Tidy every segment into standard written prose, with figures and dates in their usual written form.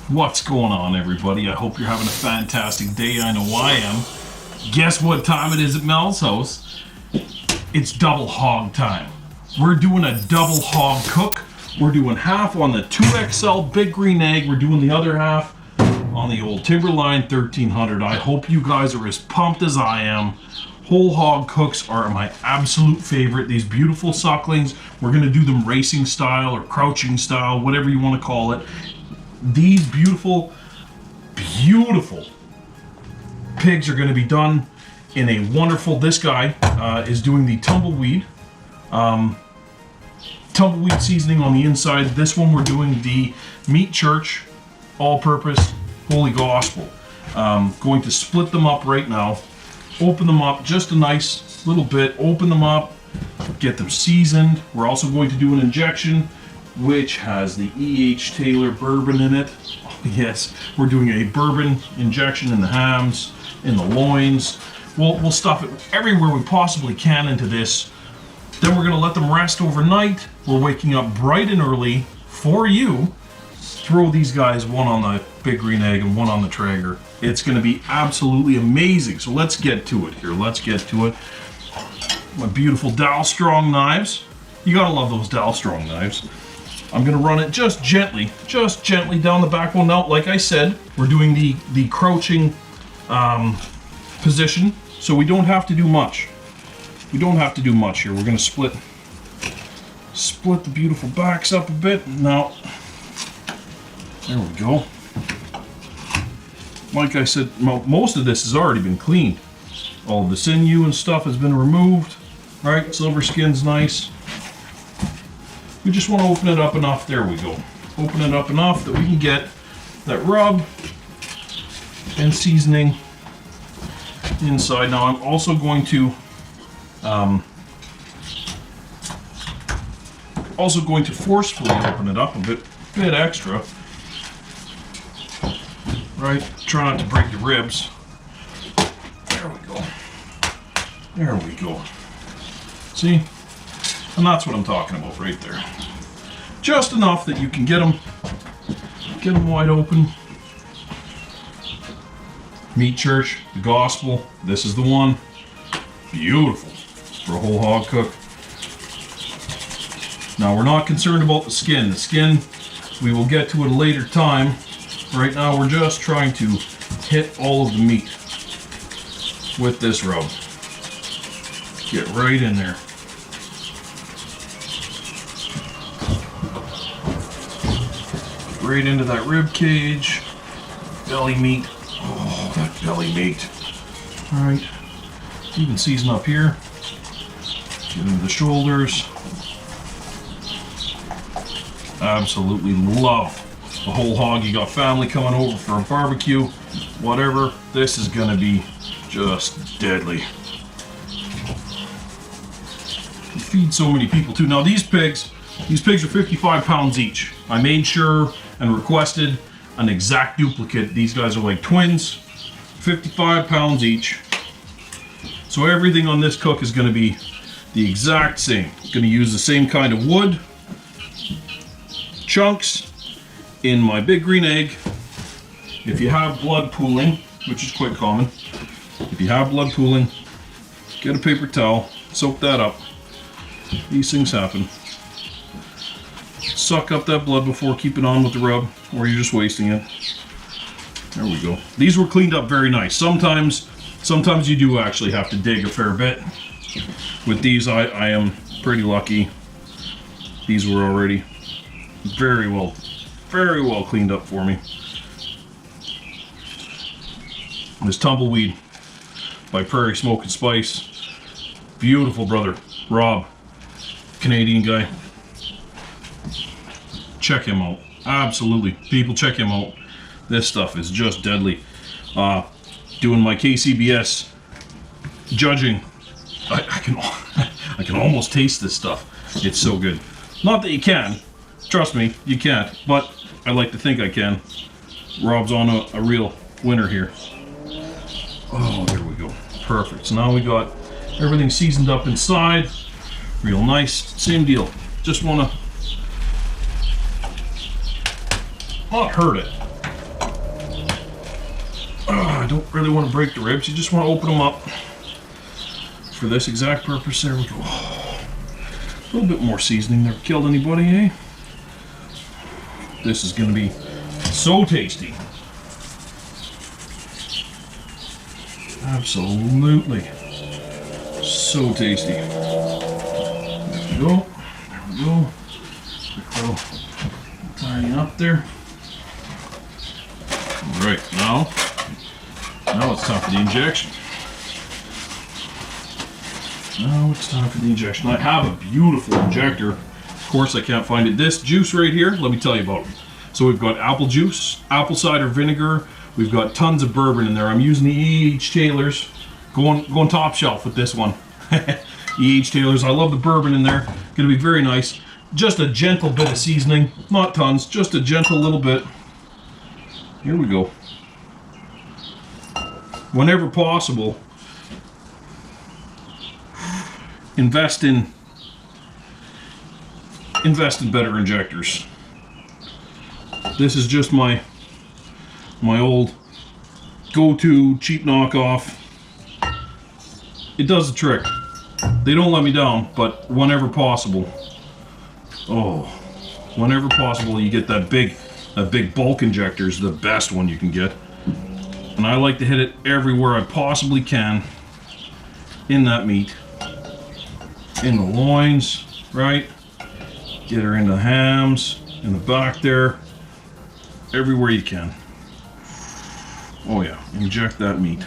What's going on, everybody? I hope you're having a fantastic day. I know I am. Guess what time it is at Mel's house? It's double hog time. We're doing a double hog cook. We're doing half on the 2XL Big Green Egg. We're doing the other half on the old Timberline 1300. I hope you guys are as pumped as I am. Whole hog cooks are my absolute favorite. These beautiful sucklings, we're gonna do them racing style or crouching style, whatever you wanna call it. These beautiful, beautiful pigs are going to be done in a wonderful, this guy is doing the Tumbleweed seasoning on the inside. This one we're doing the Meat Church all-purpose Holy Gospel. Going to split them up right now, open them up just a nice little bit, open them up, get them seasoned. We're also going to do an injection which has the E.H. Taylor bourbon in it. Oh, yes, we're doing a bourbon injection in the hams, in the loins. We'll stuff it everywhere we possibly can into this. Then we're gonna let them rest overnight. We're waking up bright and early for you. Throw these guys, one on the Big Green Egg and one on the Traeger. It's gonna be absolutely amazing. So let's get to it here. Let's get to it. My beautiful Dal Strong knives. You gotta love those Dal Strong knives. I'm gonna run it just gently down the backbone. Now, like I said, we're doing the crouching position, so we don't have to do much. We don't have to do much here. We're gonna split the beautiful backs up a bit. Now, there we go. Like I said, most of this has already been cleaned. All of the sinew and stuff has been removed. Right, silver skin's nice. We just want to open it up enough. There we go. Open it up enough that we can get that rub and seasoning inside. Now I'm also going to forcefully open it up a bit extra. Right, try not to break the ribs. There we go. There we go. See? And that's what I'm talking about right there. Just enough that you can get them wide open. Meat Church, the Gospel, this is the one. Beautiful for a whole hog cook. Now we're not concerned about the skin. The skin, we will get to at a later time. Right now we're just trying to hit all of the meat with this rub. Get right in there. Right into that rib cage, belly meat. Oh, that belly meat. All right, even season up here. Get into the shoulders. Absolutely love the whole hog. You got family coming over for a barbecue, whatever. This is gonna be just deadly. You feed so many people too. Now these pigs are 55 pounds each. I made sure and requested an exact duplicate. These guys are like twins, 55 pounds each. So everything on this cook is going to be the exact same. Going to use the same kind of wood, chunks in my Big Green Egg. If you have blood pooling, which is quite common, if you have blood pooling, get a paper towel, soak that up. These things happen. Suck up that blood before keeping on with the rub, or you're just wasting it. There we go. These were cleaned up very nice. Sometimes you do actually have to dig a fair bit. With these, I am pretty lucky. These were already very well cleaned up for me. This Tumbleweed by Prairie Smoke and Spice. Beautiful brother, Rob, Canadian guy. Check him out. Absolutely. People, check him out. This stuff is just deadly. Doing my KCBS judging, I can almost taste this stuff. It's so good. Not that you can. Trust me, you can't. But I like to think I can. Rob's on a real winner here. Oh, there we go. Perfect. So now we got everything seasoned up inside. Real nice. Same deal. Just want to not hurt it, I don't really want to break the ribs. You just want to open them up for this exact purpose. There we go. A little bit more seasoning never killed anybody, eh? This is going to be so tasty. Absolutely. So tasty. There we go. There we go. Quick little tidying up there. Alright, now it's time for the injection. Now it's time for the injection. I have a beautiful injector. Of course, I can't find it. This juice right here, let me tell you about it. So we've got apple juice, apple cider vinegar, we've got tons of bourbon in there. I'm using the E.H. Taylor's. Going top shelf with this one. E.H. Taylor's. I love the bourbon in there. Gonna be very nice. Just a gentle bit of seasoning. Not tons, just a gentle little bit. Here we go. Whenever possible, invest in better injectors. This is just my old go-to cheap knockoff. It does the trick. They don't let me down, but whenever possible, whenever possible, you get that big bulk injector is the best one you can get. And I like to hit it everywhere I possibly can in that meat. In the loins, right? Get her in the hams, in the back there, everywhere you can. Oh yeah, inject that meat.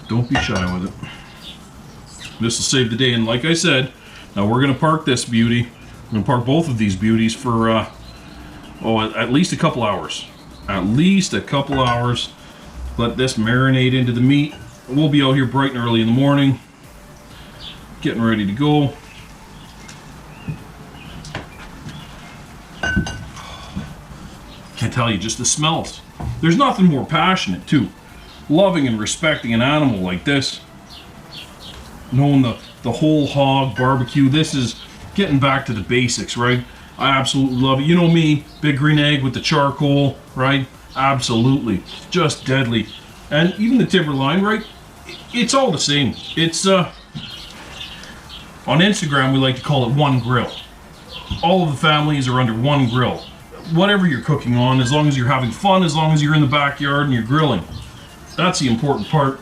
Don't be shy with it. This will save the day, and like I said, now we're gonna park this beauty. We're gonna park both of these beauties for at least a couple hours. At least a couple hours. Let this marinate into the meat. We'll be out here bright and early in the morning, getting ready to go. Can't tell you, just the smells. There's nothing more passionate too. Loving and respecting an animal like this. Knowing the whole hog barbecue. This is getting back to the basics, right? I absolutely love it. You know me, big green egg with the charcoal, right? Absolutely. Just deadly. And even the timberline, right? It's all the same. It's on Instagram we like to call it one grill. All of the families are under one grill. Whatever you're cooking on, as long as you're having fun, as long as you're in the backyard and you're grilling. That's the important part.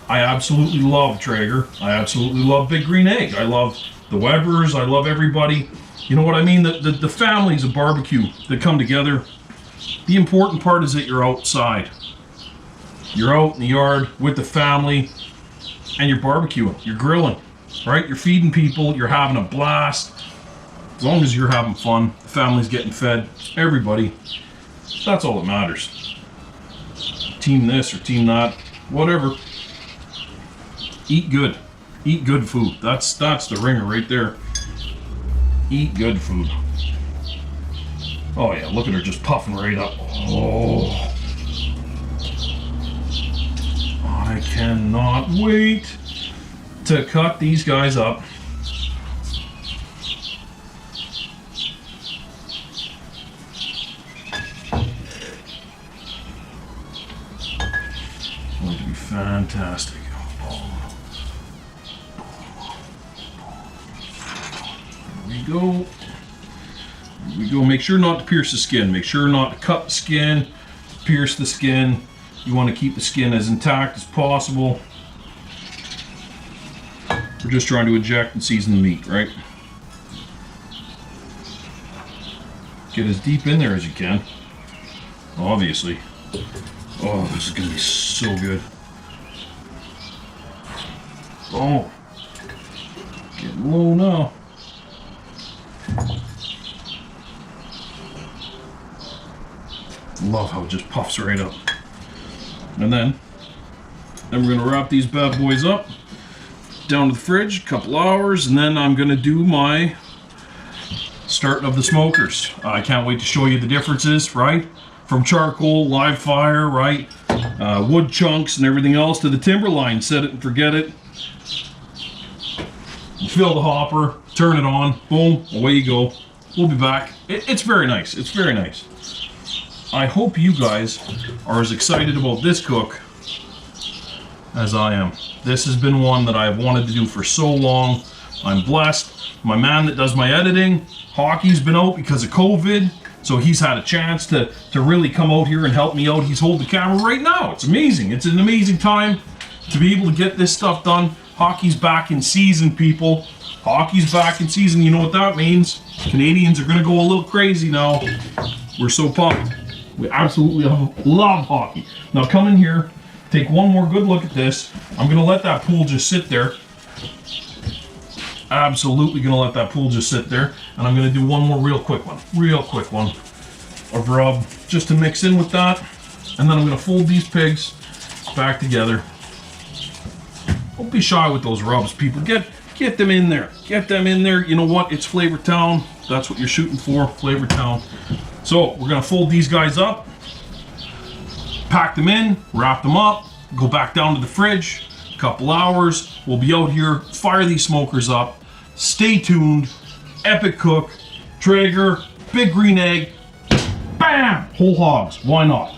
I absolutely love Traeger. I absolutely love Big Green Egg. I love the Webbers. I love everybody. You know what I mean? The families of barbecue that come together. The important part is that you're outside. You're out in the yard with the family and you're barbecuing. You're grilling, right? You're feeding people. You're having a blast. As long as you're having fun, the family's getting fed, everybody. That's all that matters. Team this or team that, whatever. Eat good. Eat good food. That's the ringer right there. Eat good food. Oh yeah, look at her just puffing right up. Oh. I cannot wait to cut these guys up. Going to be fantastic. There we go. There we go. Make sure not to pierce the skin. Make sure not to cut the skin, pierce the skin. You want to keep the skin as intact as possible. We're just trying to inject and season the meat, right? Get as deep in there as you can. Obviously. Oh, this is going to be so good. Oh. Getting low now. Love how it just puffs right up. And then we're going to wrap these bad boys up, down to the fridge, a couple hours, and then I'm going to do my starting of the smokers. I can't wait to show you the differences, right? From charcoal, live fire, right? Wood chunks and everything else to the timberline. Set it and forget it. Fill the hopper, turn it on, boom, away you go. We'll be back. It's very nice. It's very nice. I hope you guys are as excited about this cook as I am. This has been one that I've wanted to do for so long. I'm blessed. My man that does my editing, Hockey's been out because of COVID, so he's had a chance to really come out here and help me out. He's holding the camera right now. It's amazing. It's an amazing time to be able to get this stuff done. Hockey's back in season, people. Hockey's back in season. You know what that means. Canadians are going to go a little crazy now. We're so pumped. We absolutely love hockey. Now come in here, take one more good look at this. I'm going to let that pool just sit there. Absolutely going to let that pool just sit there. And I'm going to do one more real quick one of rub just to mix in with that. And then I'm going to fold these pigs back together. Don't be shy with those rubs, people. Get them in there. Get them in there. You know what? It's Flavor Town. That's what you're shooting for, Flavor Town. So we're going to fold these guys up, pack them in, wrap them up, go back down to the fridge. A couple hours. We'll be out here, fire these smokers up. Stay tuned. Epic cook, Traeger, big green egg. Bam! Whole hogs. Why not?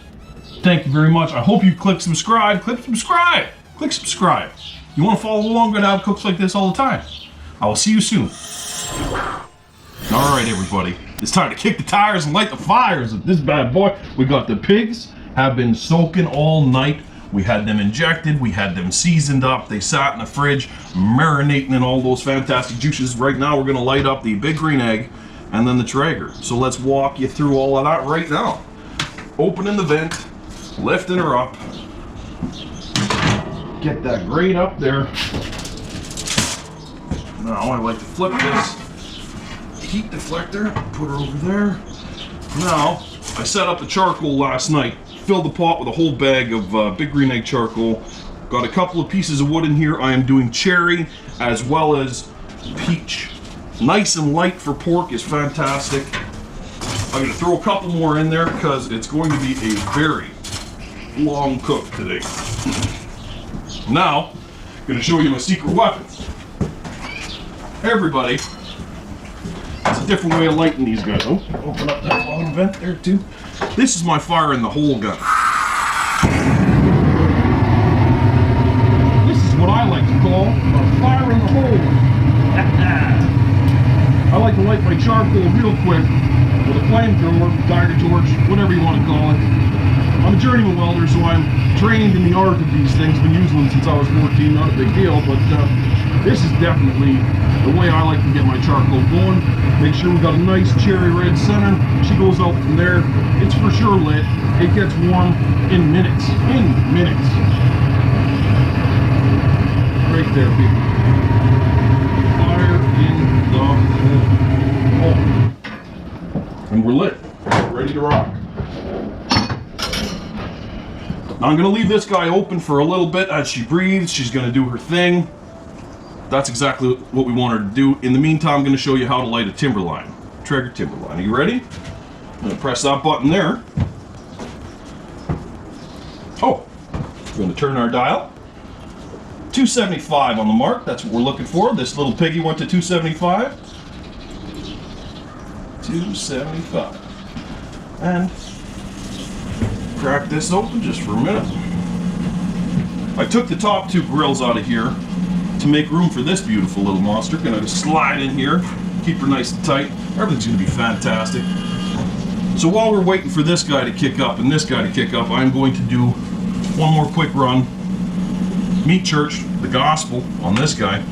Thank you very much. I hope you click subscribe. Click subscribe. Click subscribe. You want to follow along? We're going to have cooks like this all the time. I will see you soon. All right, everybody. It's time to kick the tires and light the fires of this bad boy. We got the pigs have been soaking all night. We had them injected. We had them seasoned up. They sat in the fridge, marinating in all those fantastic juices. Right now, we're going to light up the big green egg and then the Traeger. So let's walk you through all of that right now. Opening the vent, lifting her up. Get that grate up there. Now I like to flip this heat deflector, put her over there. Now, I set up the charcoal last night, filled the pot with a whole bag of big green egg charcoal. Got a couple of pieces of wood in here. I am doing cherry as well as peach. Nice and light for pork is fantastic. I'm gonna throw a couple more in there because it's going to be a very long cook today. Now, I'm gonna show you my secret weapons. Everybody, it's a different way of lighting these guys. Oh, open up that bottom vent there too. This is my fire in the hole gun. This is what I like to call a fire in the hole. I like to light my charcoal real quick with a flamethrower, tiger torch, whatever you want to call it. I'm a journeyman welder, so I'm trained in the art of these things. Been using them since I was 14, not a big deal, but this is definitely the way I like to get my charcoal going. Make sure we got a nice cherry red center. She goes out from there. It's for sure lit. It gets warm in minutes. Right there, people. Fire in the hole. And we're lit. Ready to rock. Now I'm going to leave this guy open for a little bit as she breathes. She's going to do her thing. That's exactly what we want her to do. In the meantime, I'm going to show you how to light a timberline. Traeger timberline. Are you ready? I'm going to press that button there. Oh, we're going to turn our dial. 275 on the mark. That's what we're looking for. This little piggy went to 275. 275. And crack this open just for a minute. I took the top two grills out of here to make room for this beautiful little monster. Gonna slide in here, keep her nice and tight. Everything's gonna be fantastic. So while we're waiting for this guy to kick up and this guy to kick up, I'm going to do one more quick run. Meat church, the gospel on this guy.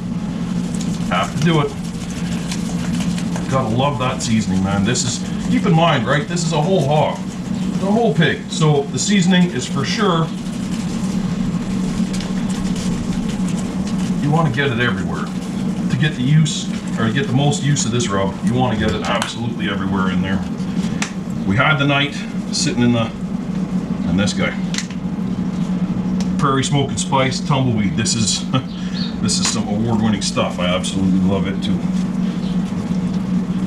Have to do it. Gotta love that seasoning, man. This is, keep in mind, right? This is a whole hog. The whole pig. So the seasoning is for sure, you want to get it everywhere. To get the use, or to get the most use of this rub, you want to get it absolutely everywhere in there. We had the night sitting in the, and this guy. Prairie Smoke and Spice, Tumbleweed. This is some award-winning stuff. I absolutely love it too.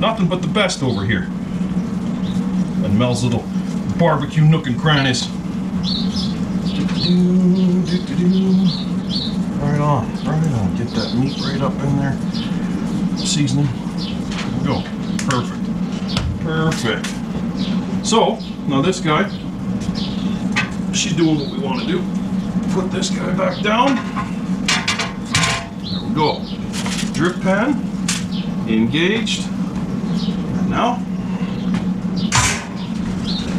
Nothing but the best over here. And Mel's little barbecue nook and crannies. Right on. Get that meat right up in there. Seasoning. There we go. Perfect. So, now this guy, she's doing what we want to do. Put this guy back down. There we go. Drip pan, engaged. And now,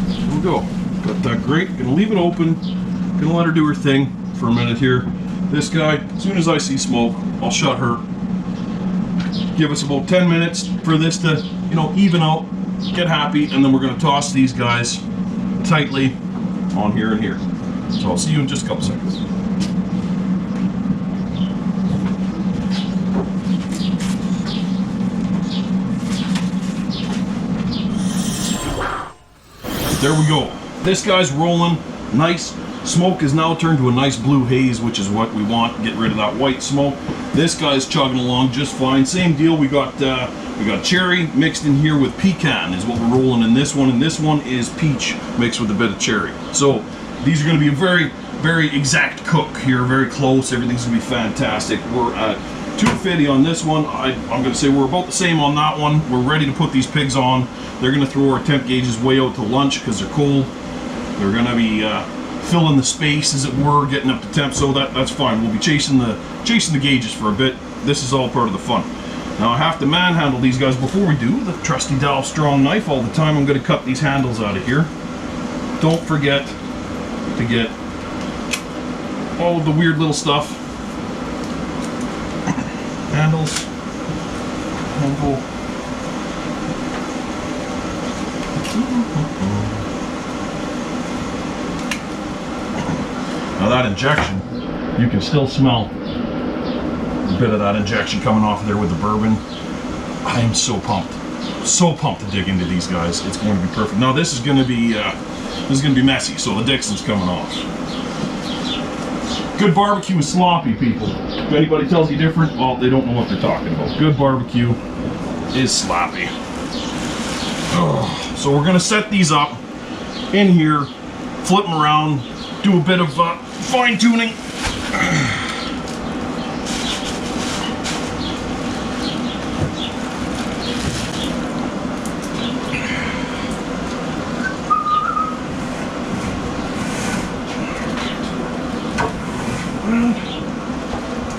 here we go. Got that grate, gonna leave it open. Gonna let her do her thing for a minute here. This guy, as soon as I see smoke, I'll shut her. Give us about 10 minutes for this to, you know, even out, get happy, and then we're gonna toss these guys tightly on here and here. So I'll see you in just a couple seconds. There we go. This guy's rolling. Nice. Smoke is now turned to a nice blue haze, which is what we want. Get rid of that white smoke. This guy's chugging along just fine. Same deal. We got cherry mixed in here with pecan is what we're rolling in this one, and this one is peach mixed with a bit of cherry. So these are going to be a very, very exact cook here. Very close. Everything's going to be fantastic. We're at 250 on this one. I'm going to say we're about the same on that one. We're ready to put these pigs on. They're going to throw our temp gauges way out to lunch because they're cold. They're going to be filling the space, as it were, getting up to temp. So that's fine. We'll be chasing the gauges for a bit. This is all part of the fun. Now I have to manhandle these guys before we do. The trusty dowel strong knife all the time. I'm going to cut these handles out of here. Don't forget to get all of the weird little stuff. Handles. Handle. Now that injection, you can still smell a bit of that injection coming off of there with the bourbon. I am so pumped to dig into these guys. It's going to be perfect. Now this is going to be messy, so the Dixon's coming off. Good barbecue is sloppy, people. If anybody tells you different, well, they don't know what they're talking about. Good barbecue is sloppy. Oh, so we're going to set these up in here, flip them around, do a bit of fine tuning.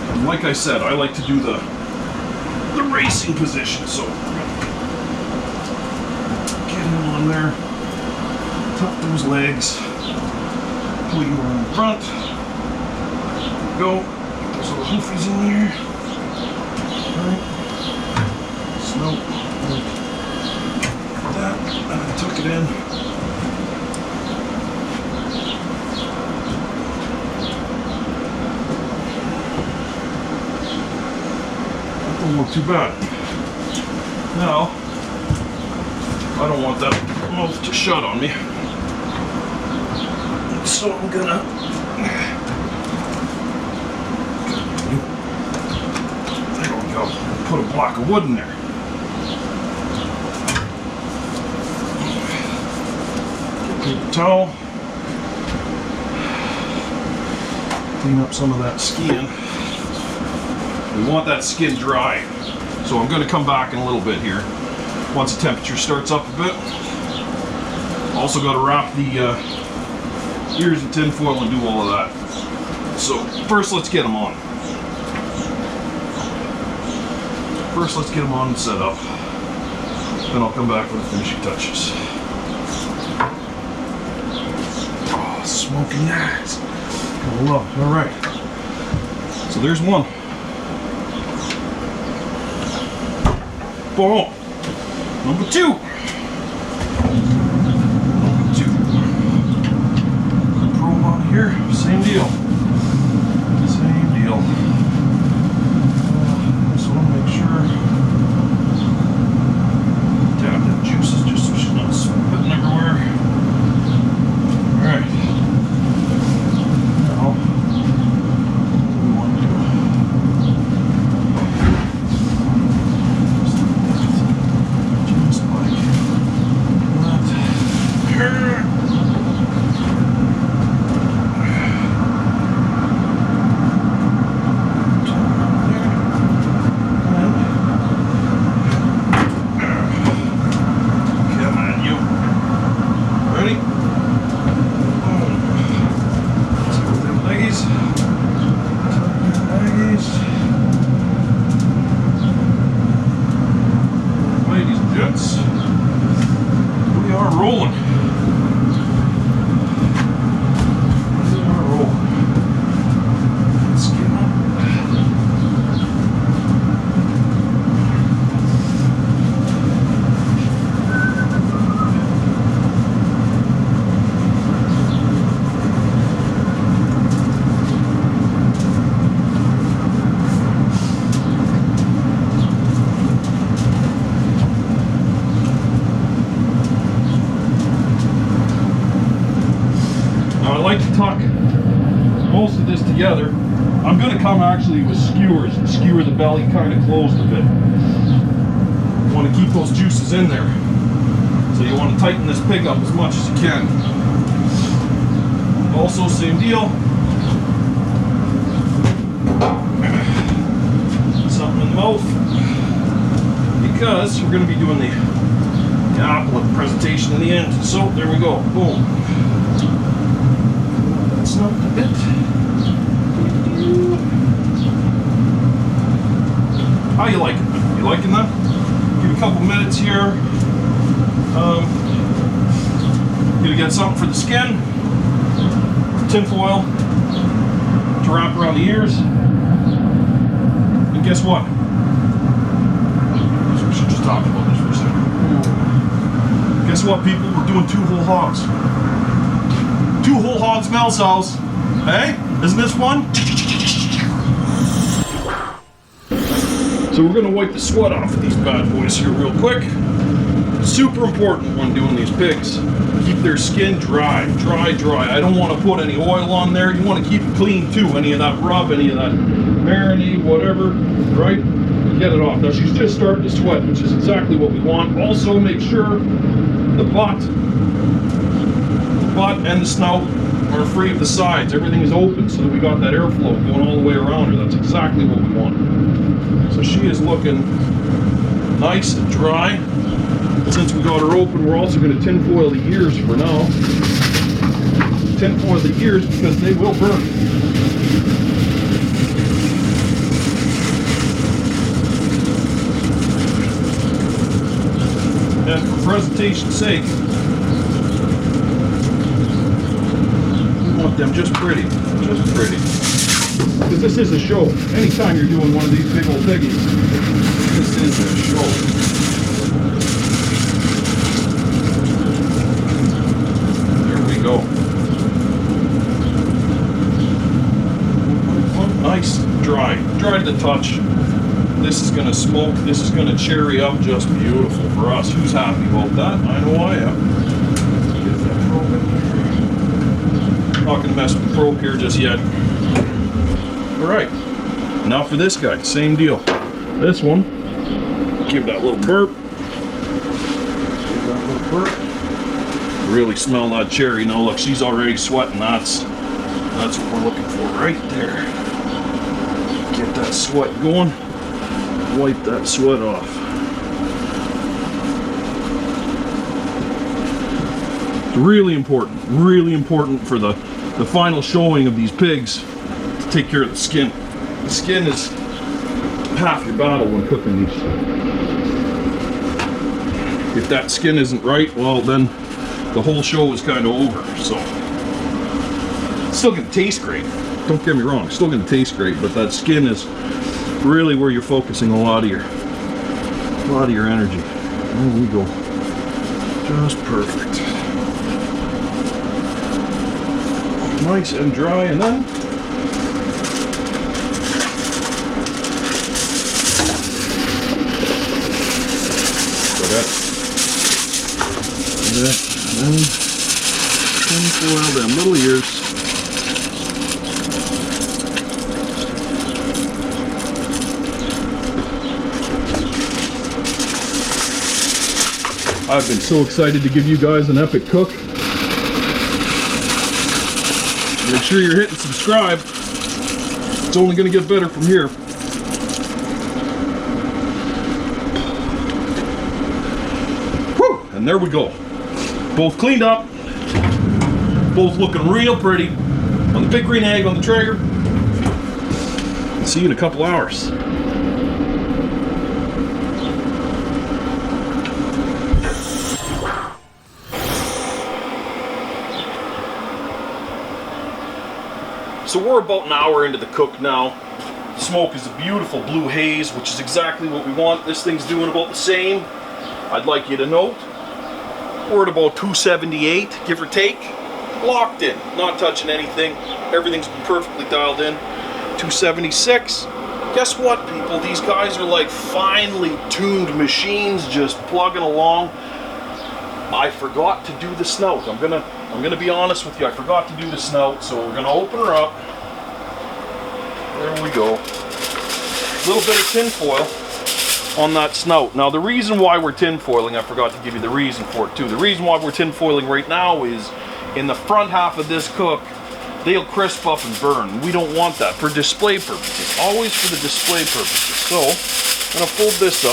And like I said, I like to do the racing position, so get him on there, tuck those legs, pull you around the front, go, get those little hoofies in there, right, snout, like that, and tuck it in. Don't look too bad. Now, I don't want that mouth to shut on me. So I'm gonna there we go. Put a block of wood in there. Get a paper towel. Clean up some of that skin. We want that skin dry. So I'm going to come back in a little bit here once the temperature starts up a bit. Also got to wrap the ears in tin foil and do all of that. So first let's get them on. First let's get them on and set up. Then I'll come back with the finishing touches. Oh, smoking that. I love it. Alright. So there's one. Boom. Number two. Number two. Probe on here. Same deal. Same deal. Just want to make sure. Dab that juices just so she's not spitting everywhere. Alright. Now, what do we want to do? tuck most of this together. I'm going to come actually with skewers and skewer the belly kind of closed a bit. You want to keep those juices in there. So you want to tighten this pig up as much as you can. Also, same deal. Something in the mouth. Because we're going to be doing the apple presentation in the end. So there we go. Boom. That's not a bit. How you liking that? You liking that? Give it a couple minutes here. Gonna get something for the skin. Tin foil to wrap around the ears. And guess what? We should just talk about this for a second. Guess what, people? We're doing 2 whole hogs. 2 whole hogs smell cells. Hey? Isn't this fun? So we're going to wipe the sweat off of these bad boys here real quick. Super important when doing these pigs. Keep their skin dry. Dry. I don't want to put any oil on there. You want to keep it clean too. Any of that rub, any of that marinade, whatever, right? Get it off. Now she's just starting to sweat, which is exactly what we want. Also make sure the butt and the snout are free of the sides. Everything is open so that we got that airflow going all the way around her. That's exactly what we want. So she is looking nice and dry. Since we got her open, we're also going to tin foil the ears for now. Tin foil the ears because they will burn. And for presentation's sake, we want them just pretty. Because this is a show. Anytime you're doing one of these big old piggies, this is a show. There we go. Nice, dry to the touch. This is going to smoke. This is going to cherry up just beautiful for us. Who's happy about that? I know I am. Get that probe in here. Not going to mess with the probe here just yet. Alright, now for this guy, same deal. This one, give that little burp. Really smell that cherry. Now look, she's already sweating. That's what we're looking for right there. Get that sweat going. Wipe that sweat off. It's really important for the final showing of these pigs. Take care of the skin. The skin is half your battle when cooking these. If that skin isn't right, well then the whole show is kind of over. So it's still gonna taste great. Don't get me wrong, it's still gonna taste great, but that skin is really where you're focusing a lot of your energy. There we go. Just perfect. Nice and dry, and then and foil them little ears. I've been so excited to give you guys an epic cook. Make sure you're hitting subscribe. It's only going to get better from here. Whew! And there we go. Both cleaned up, both looking real pretty on the big green egg on the Traeger. See you in a couple hours. So we're about an hour into the cook now. The smoke is a beautiful blue haze, which is exactly what we want. This thing's doing about the same. I'd like you to note we're at about 278, give or take. Locked in, not touching anything. Everything's perfectly dialed in. 276. Guess what, people? These guys are like finely tuned machines just plugging along. I forgot to do the snout. I'm gonna I'm going to be honest with you, I forgot to do the snout, so we're going to open her up. There we go. A little bit of tin foil on that snout. Now the reason why we're tin foiling, I forgot to give you the reason for it too. The reason why we're tin foiling right now is in the front half of this cook, they'll crisp up and burn. We don't want that for display purposes, always for the display purposes. So I'm going to fold this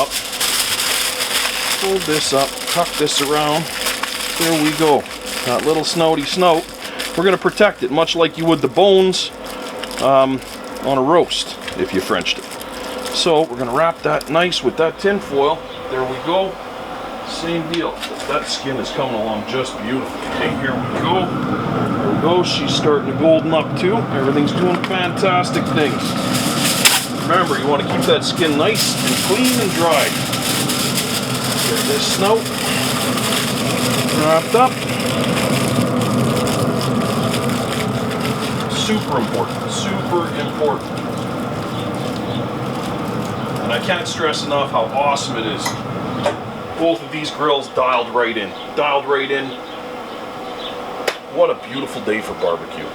up, tuck this around. There we go. That little snouty snout. We're going to protect it much like you would the bones on a roast if you Frenched it. So we're going to wrap that nice with that tin foil. There we go. Same deal. That skin is coming along just beautifully. Okay, here we go. There we go. She's starting to golden up too. Everything's doing fantastic things. Remember, you want to keep that skin nice and clean and dry. Get this snout wrapped up. Super important. Super important. And I can't stress enough how awesome it is. Both of these grills dialed right in. Dialed right in. What a beautiful day for barbecue.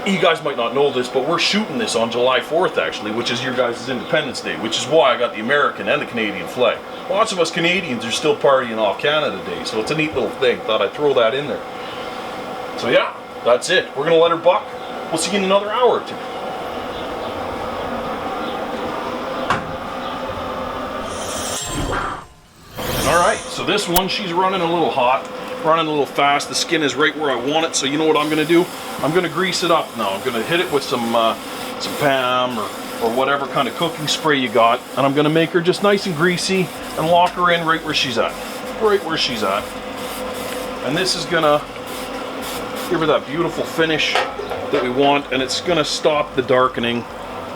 You guys might not know this, but we're shooting this on July 4th actually, which is your guys' Independence Day, which is why I got the American and the Canadian flag. Lots of us Canadians are still partying off Canada Day, so it's a neat little thing. Thought I'd throw that in there. So yeah, that's it. We're gonna let her buck. We'll see you in another hour or two. Alright, so this one, she's running a little hot, running a little fast. The skin is right where I want it, so you know what I'm going to do? I'm going to grease it up now. I'm going to hit it with some Pam or whatever kind of cooking spray you got, and I'm going to make her just nice and greasy and lock her in right where she's at. Right where she's at. And this is going to give her that beautiful finish that we want, and it's going to stop the darkening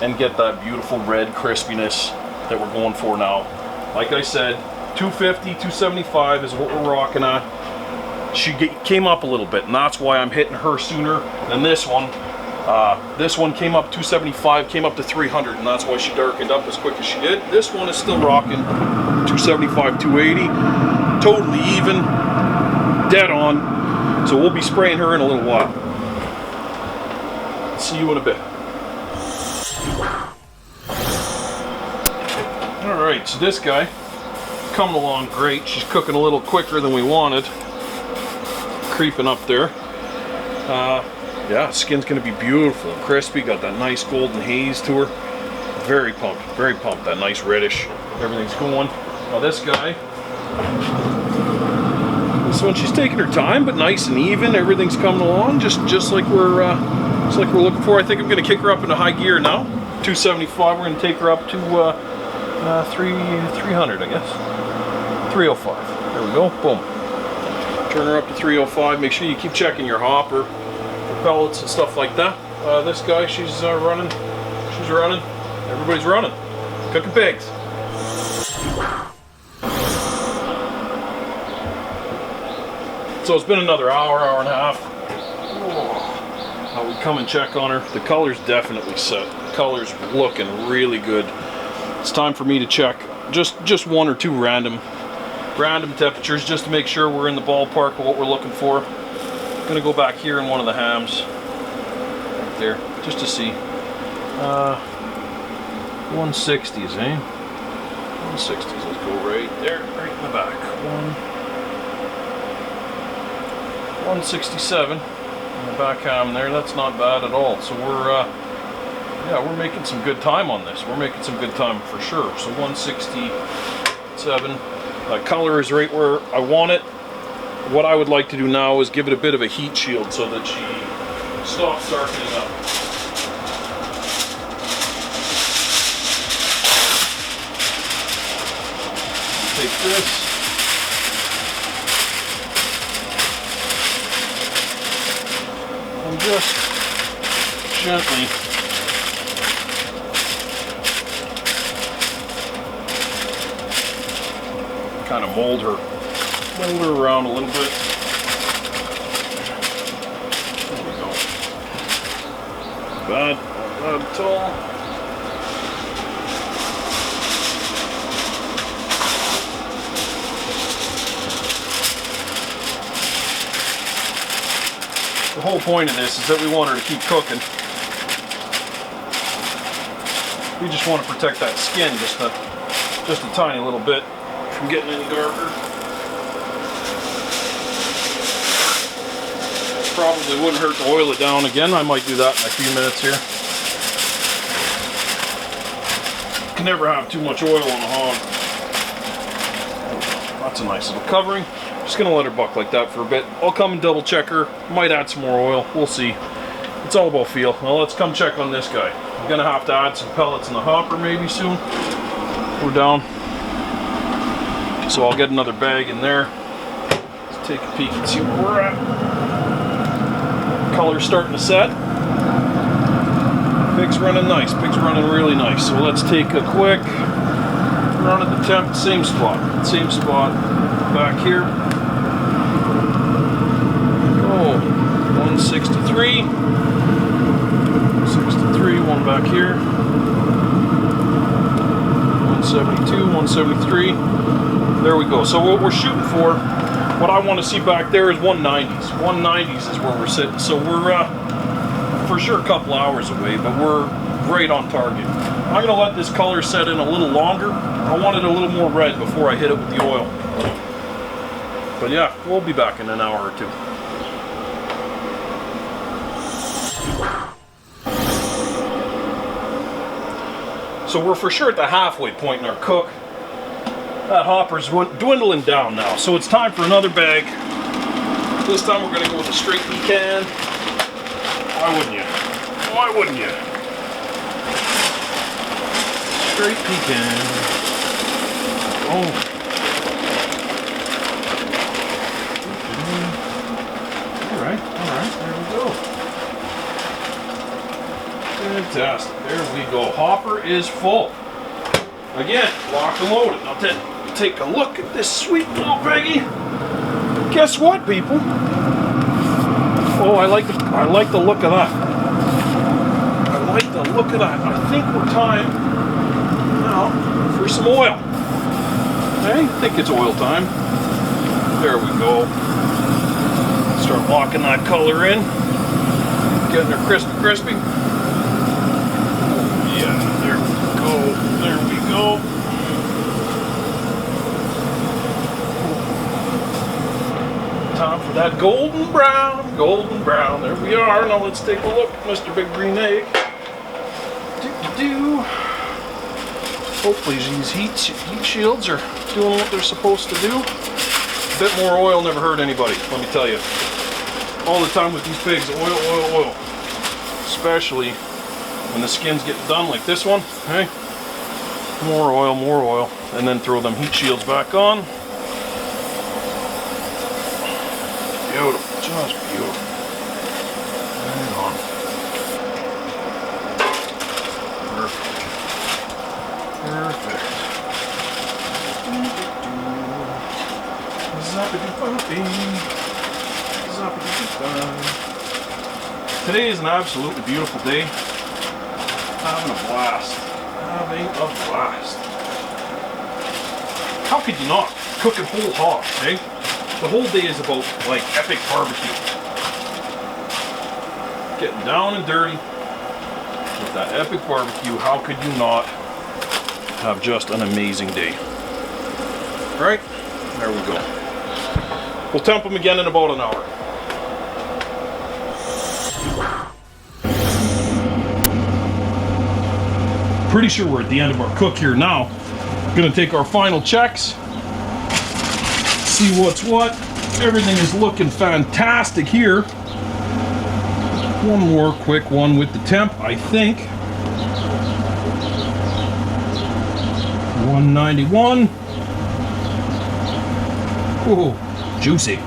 and get that beautiful red crispiness that we're going for now. Like I said, 250, 275 is what we're rocking at. She came up a little bit, and that's why I'm hitting her sooner than this one. This one came up 275, came up to 300, and that's why she darkened up as quick as she did. This one is still rocking 275, 280, totally even, dead on. So we'll be spraying her in a little while. See you in a bit. All right, so this guy coming along great. She's cooking a little quicker than we wanted. Creeping up there. Yeah, skin's gonna be beautiful and crispy. Got that nice golden haze to her. Very pumped, very pumped. That nice reddish. Everything's going. Now this guy, this one, she's taking her time, but nice and even. Everything's coming along, just like we're looking for. I think I'm gonna kick her up into high gear now. 275. We're gonna take her up to 300, I guess. 305. There we go. Boom. Turn her up to 305. Make sure you keep checking your hopper for pellets and stuff like that. This guy, she's running. She's running. Everybody's running. Cooking pigs. So it's been another hour, hour and a half. I would come and check on her. The color's definitely set. The color's looking really good. It's time for me to check just one or two random temperatures just to make sure we're in the ballpark of what we're looking for. I'm gonna go back here in one of the hams right there just to see. 160s, eh? 160s. Let's go right there, right in the back. 167 in the back ham there. That's not bad at all. So we're making some good time on this. We're making some good time for sure. So 167. Color is right where I want it. What I would like to do now is give it a bit of a heat shield so that she stops darkening up. Take this. And just gently kind of mold her around a little bit. There we go. Not bad at all. whole point of this is that we want her to keep cooking. We just want to protect that skin just a tiny little bit from getting any darker. Probably wouldn't hurt to oil it down again. I might do that in a few minutes here. You can never have too much oil on a hog. That's a nice little covering. Just gonna let her buck like that for a bit. I'll come and double check her. Might add some more oil. We'll see. It's all about feel. Well, let's come check on this guy. I'm gonna have to add some pellets in the hopper maybe soon. We're down. So I'll get another bag in there. Let's take a peek and see where we're at. Color's starting to set. Pig's running nice. Pig's running really nice. So let's take a quick run at the temp. Same spot. Same spot. Back here. Oh, 163. 163. One back here. 172. 173. There we go. So what we're shooting for, what I want to see back there is 190s. 190s is where we're sitting. So we're for sure a couple hours away, but we're right on target. I'm going to let this color set in a little longer. I want it a little more red before I hit it with the oil. But yeah, we'll be back in an hour or two. So we're for sure at the halfway point in our cook. That hopper's dwindling down now, so it's time for another bag. This time we're going to go with a straight pecan. Why wouldn't you? Why wouldn't you? Straight pecan. Oh. Alright, there we go. Fantastic, there we go. Hopper is full. Again, locked and loaded. Now take a look at this sweet little piggy. Guess what, people? Oh, I like the look of that. I like the look of that. I think we're time now for some oil. I think it's oil time. There we go. Start locking that color in. Getting her crispy. Oh yeah, there we go. There we go. Time for that golden brown. There we are. Now let's take a look, Mr. Big Green Egg. Hopefully these heat shields are doing what they're supposed to do. A bit more oil never hurt anybody, let me tell you. All the time with these pigs, oil. Especially when the skin's getting done like this one. Hey, more oil, and then throw them heat shields back on. Beautiful, just beautiful. Hang on. Perfect. Today is an absolutely beautiful day. Having a blast. How could you not? Cooking whole hogs, eh? The whole day is about, like, epic barbecue. Getting down and dirty with that epic barbecue. How could you not have just an amazing day? Right? There we go. We'll temp them again in about an hour. Pretty sure we're at the end of our cook here now. Gonna take our final checks. See what's what. Everything is looking fantastic here. One more quick one with the temp, I think. 191. Oh, juicy.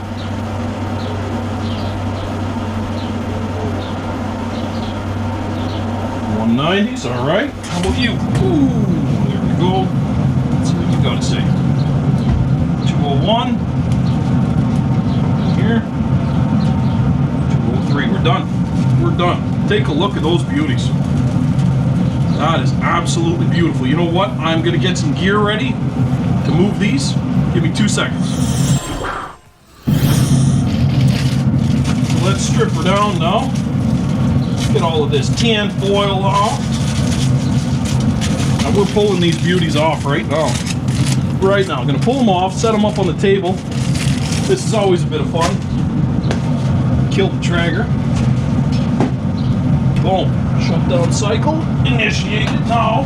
190s, all right. How about you? Ooh, there we go. Let's see what you got to say. 201. Here. 203. We're done. We're done. Take a look at those beauties. That is absolutely beautiful. You know what? I'm going to get some gear ready to move these. Give me 2 seconds. Let's strip her down now. Get all of this tin foil off. And we're pulling these beauties off right now. Right now, I'm gonna pull them off, set them up on the table. This is always a bit of fun. Kill the traeger. Boom. Shut down cycle. Initiate it now.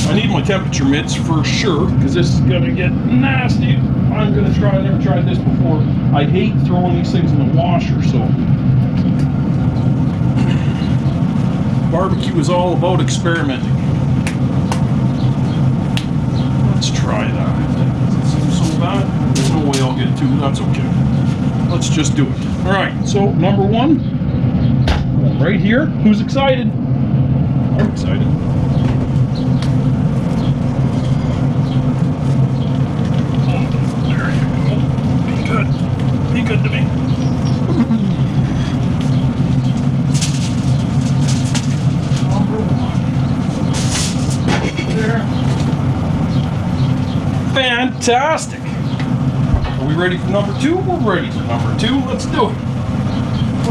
I need my temperature mitts for sure, because this is gonna get nasty. I'm gonna try, I never tried this before. I hate throwing these things in the washer, so. Barbecue is all about experimenting. Let's try that. Doesn't seem so bad. There's no way I'll get two, that's okay. Let's just do it. All right, so number one, right here. Who's excited? I'm excited. Be good to me. Number one. There. Fantastic. Are we ready for number two? We're ready for number two. Let's do it.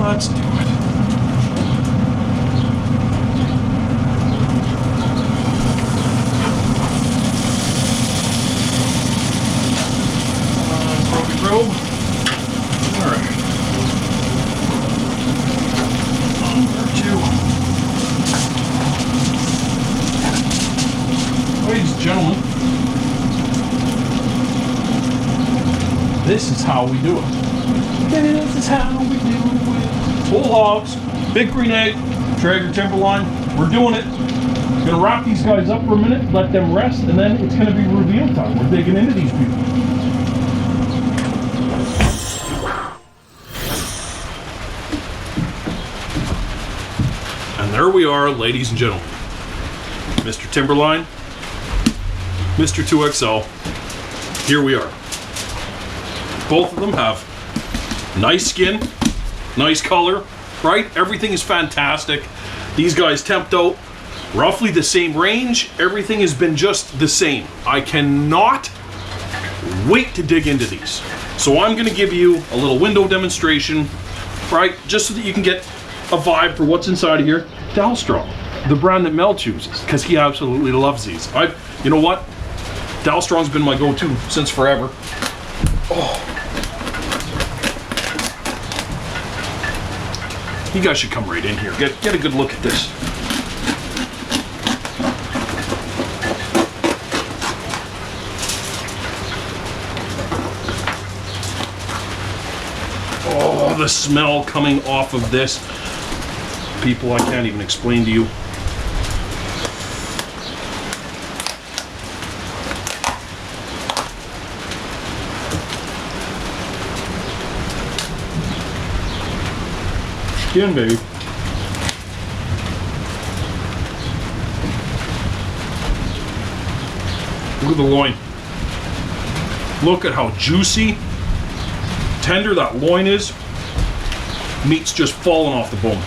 Let's do it. Robe. All right. Number two. Ladies and gentlemen, this is how we do it. This is how we do it. Whole hogs, big green egg, traeger timberline. We're doing it. Gonna wrap these guys up for a minute, let them rest, and then it's gonna be reveal time. We're digging into these people. And there we are, ladies and gentlemen. Mr. Timberline, Mr. 2XL, here we are. Both of them have nice skin, nice color, right? Everything is fantastic. These guys temped out roughly the same range. Everything has been just the same. I cannot wait to dig into these. So I'm gonna give you a little window demonstration, right? Just so that you can get a vibe for what's inside of here. Dalstrong, the brand that Mel chooses, because he absolutely loves these. You know what? Dalstrong's been my go-to since forever. Oh. You guys should come right in here. Get a good look at this. Oh, the smell coming off of this. People, I can't even explain to you. Skin, baby. Look at the loin. Look at how juicy, tender that loin is. Meat's just falling off the bone.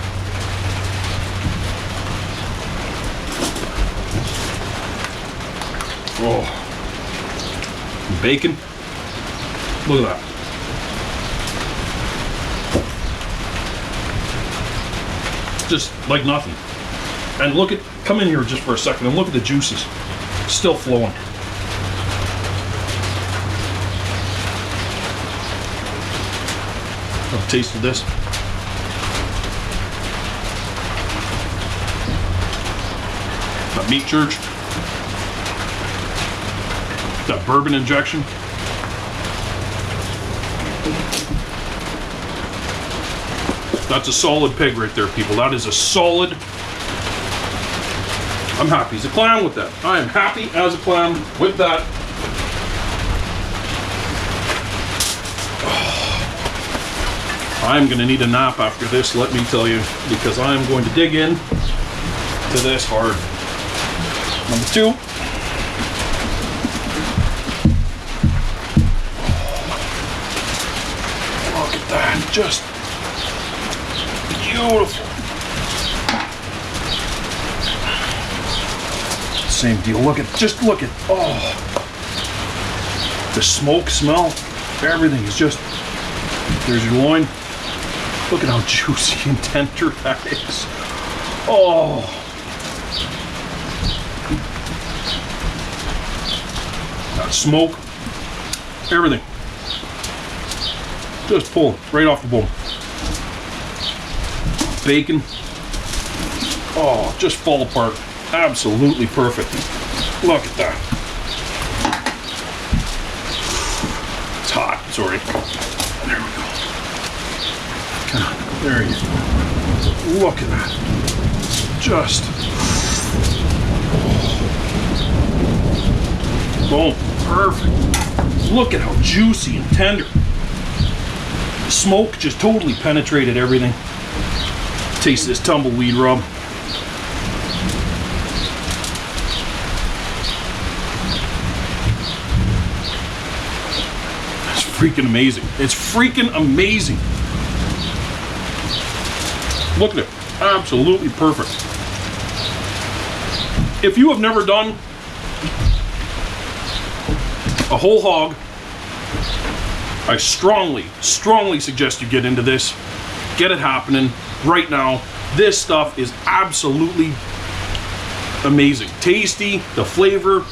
Oh, bacon. Look at that. Just like nothing. And look at, come in here just for a second and look at the juices. Still flowing. Have a taste of this. That meat church. That bourbon injection. That's a solid pig right there, people. That is a solid. I'm happy as a clam with that. I am happy as a clam with that. Oh. I'm gonna need a nap after this, let me tell you, because I am going to dig in to this hard. Number two. Look at that, just beautiful. Same deal. Look at, oh, the smoke smell. Everything is just, there's your loin. Look at how juicy and tender that is. Oh. That smoke, everything. Just pull right off the bone. Bacon. Oh, just fall apart. Absolutely perfect. Look at that. It's hot, sorry. There we go. God, there you go. Look at that. Just. Boom. Perfect. Look at how juicy and tender. The smoke just totally penetrated everything. Taste this tumbleweed rub. It's freaking amazing. It's freaking amazing. Look at it. Absolutely perfect. If you have never done a whole hog, I strongly suggest you get into this. Get it happening right now. This stuff is absolutely amazing. Tasty, the flavor,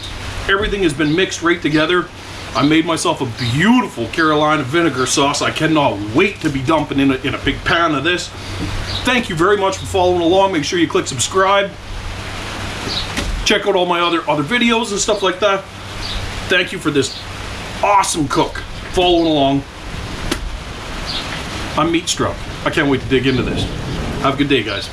everything has been mixed right together. I made myself a beautiful Carolina vinegar sauce. I cannot wait to be dumping in a big pan of this. Thank you very much for following along. Make sure you click subscribe. Check out all my other videos and stuff like that. Thank you for this awesome cook following along. I'm meat struck. I can't wait to dig into this. Have a good day, guys.